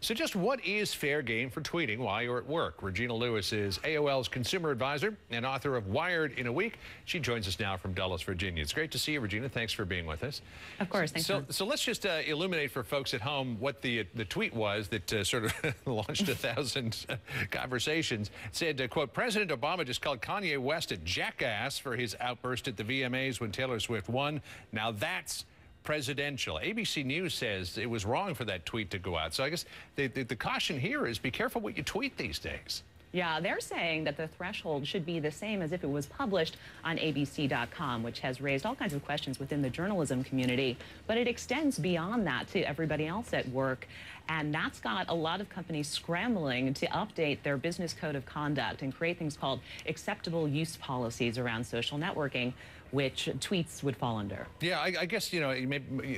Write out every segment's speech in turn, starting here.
So just what is fair game for tweeting while you're at work? Regina Lewis is AOL's consumer advisor and author of Wired in a Week. She joins us now from Dulles, Virginia. It's great to see you, Regina. Thanks for being with us. Of course. Thanks. So let's just illuminate for folks at home what the tweet was that sort of launched 1,000 conversations. It said, quote, President Obama just called Kanye West a jackass for his outburst at the VMAs when Taylor Swift won. Now that's presidential. ABC News says it was wrong for that tweet to go out. So I guess the caution here is be careful what you tweet these days. Yeah, they're saying that the threshold should be the same as if it was published on ABC.com, which has raised all kinds of questions within the journalism community. But it extends beyond that to everybody else at work. And that's got a lot of companies scrambling to update their business code of conduct and create things called acceptable use policies around social networking, which tweets would fall under. Yeah, I guess, you know,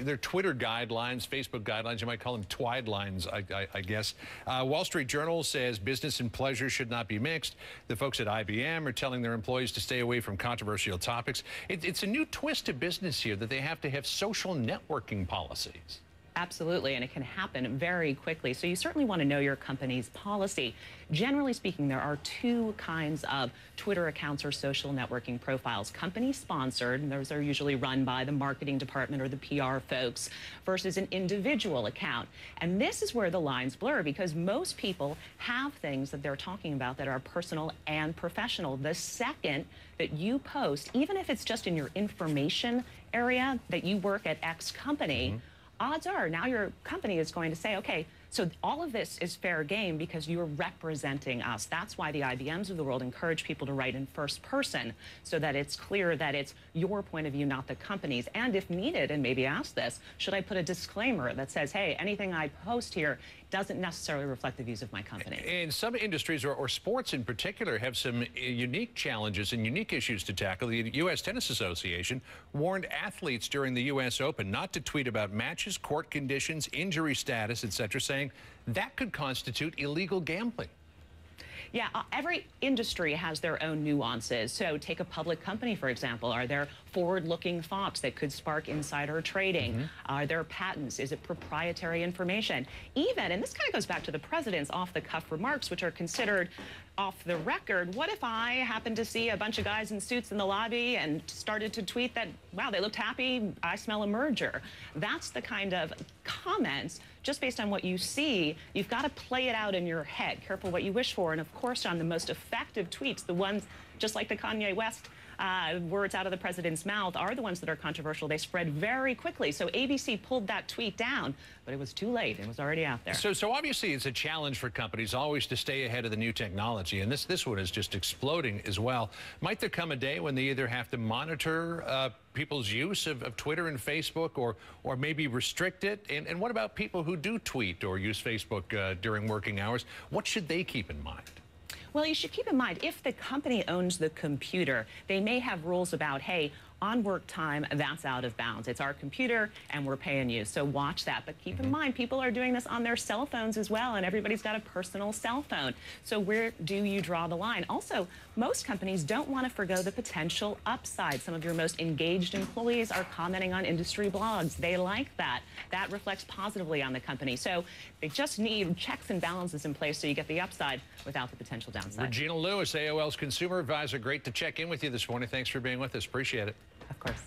they're Twitter guidelines, Facebook guidelines. You might call them twide-lines, I guess. Wall Street Journal says business and pleasure should not be mixed. The folks at IBM are telling their employees to stay away from controversial topics. It's a new twist to business here that they have to have social networking policies. Absolutely, and it can happen very quickly. So you certainly want to know your company's policy. Generally speaking, there are two kinds of Twitter accounts or social networking profiles. Company-sponsored, and those are usually run by the marketing department or the PR folks, versus an individual account. And this is where the lines blur, because most people have things that they're talking about that are personal and professional. The second that you post, even if it's just in your information area that you work at X company, odds are now your company is going to say, okay, so all of this is fair game because you're representing us. That's why the IBMs of the world encourage people to write in first person so that it's clear that it's your point of view, not the company's. And if needed, and maybe ask this, should I put a disclaimer that says, hey, anything I post here doesn't necessarily reflect the views of my company? And some industries, or sports in particular, have some unique challenges and unique issues to tackle. The U.S. Tennis Association warned athletes during the U.S. Open not to tweet about matches, court conditions, injury status, etc., saying that could constitute illegal gambling. Yeah, every industry has their own nuances. So take a public company, for example. Are there forward-looking thoughts that could spark insider trading? Are there patents? Is it proprietary information? Even, and this kind of goes back to the president's off-the-cuff remarks, which are considered off the record. What if I happened to see a bunch of guys in suits in the lobby and started to tweet that, wow, they looked happy, I smell a merger? That's the kind of comments, just based on what you see, you've got to play it out in your head. Careful what you wish for. And of course, on the most effective tweets, the ones just like the Kanye West words out of the president's mouth are the ones that are controversial. They spread very quickly. So ABC pulled that tweet down, but it was too late. It was already out there. So obviously it's a challenge for companies always to stay ahead of the new technology. And this one is just exploding as well. Might there come a day when they either have to monitor people's use of Twitter and Facebook, or maybe restrict it? And what about people who do tweet or use Facebook during working hours? What should they keep in mind? Well, you should keep in mind, if the company owns the computer, they may have rules about, hey, on work time, that's out of bounds. It's our computer, and we're paying you, so watch that. But keep in mind, people are doing this on their cell phones as well, and everybody's got a personal cell phone. So where do you draw the line? Also, most companies don't want to forgo the potential upside. Some of your most engaged employees are commenting on industry blogs. They like that. That reflects positively on the company. So they just need checks and balances in place so you get the upside without the potential downside. Regina Lewis, AOL's consumer advisor. Great to check in with you this morning. Thanks for being with us. Appreciate it. Of course.